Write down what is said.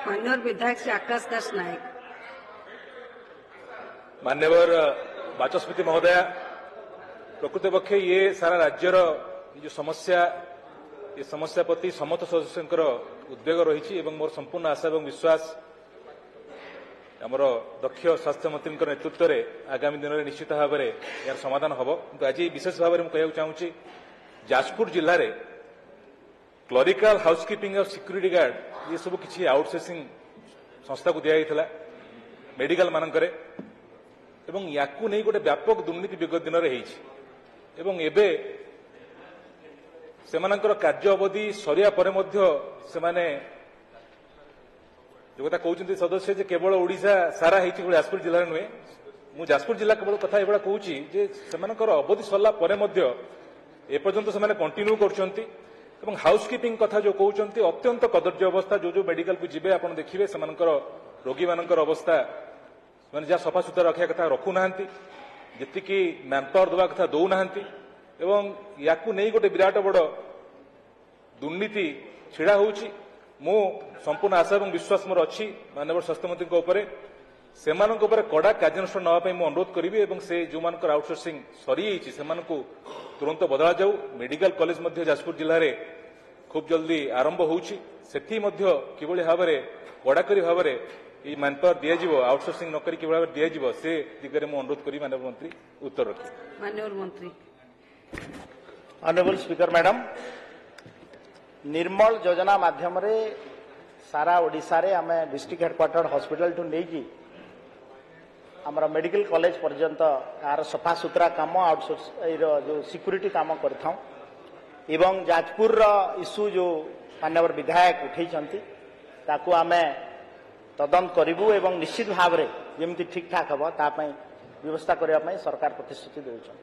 मान्यवर विधायक श्री आकाश दास नायक। मान्यवर बाचस्पति महोदय, प्रकृत पक्षे ये सारा राज्यर जो समस्या ये समस्या प्रति समस्त सदस्यंकर उद्वेग रही मोर संपूर्ण आशा और विश्वास आमर दक्ष स्वास्थ्य मंत्री नेतृत्व में आगामी दिन में निश्चित भाव में यार समाधान हम। आज विशेष भाव में कहना चाहूँगी जाजपुर जिले में क्लरिकल हाउसकीपिंग और सिक्यूरीटी गार्ड ये सब किसी आउटसोर्सिंग संस्था को दिया मेडिकल मानक या गोटे व्यापक दुर्नीति विगत दिन में एवं सेमानंकर कार्य अवधि सरिया परे मध्य सेमाने जो कथा कहते सदस्य जे केवल ओडिशा सारा है जाजपुर जिले नुहे मु जाजपुर जिला केवल कथा ये कहूँ जे सेमानंकर अवधि सरला परे मध्य एपर्यंत से कंटिन्यू करछंती एवं हाउसकीपिंग कथा जो कहते अत्यंत कदर्य अवस्था जो मेडिकल को जीवे आप देखिए सेमानंकर रोगी मानकर अवस्था मैंने जहाँ सफा सुतरा रखा कथा रखुना जी मैनपावर देवा कथा दौना एवं या गोटे विराट बड़ दुर्नीति छिड़ा होउची मु संपूर्ण आशा और विश्वास मोर अच्छी माननीय स्वास्थ्य मंत्री से कड़ा कार्यानुष्ठान नापी मुझे अनुरोध करी और से जो मान आउटसोर्सिंग सरी से तुरंत बदला जाऊ। मेडिकल कॉलेज जाजपुर जिले में खूब जल्दी आरंभ होउची सेठी किभली भाव में कड़ाकड़ी भाव में ये मैनपावर दिज्व आउटसोर्सिंग नक दिज्व से दिगरे मुझे अनुरोध करी माननीय मंत्री उत्तर रखी। माननीय मंत्री ऑनरेबल स्पीकर मैडम, निर्मल योजना माध्यम सारा ओडिशा रे आम डिस्ट्रिक्ट हेडक्वार्टर हॉस्पिटल टू नहीं आमर मेडिकल कॉलेज पर्यंत यार सफा सुतरा कम आउटसोर्स जो सिक्यूरीटी कम करथां एवं जाजपुर इश्यू जो माननीय विधायक उठेइछंती ताकू आमे तदंत करिबु एवं निश्चित भाव में जमी ठीक ठाक हम तापाई व्यवस्था करने सरकार प्रतिश्रुति देउछन।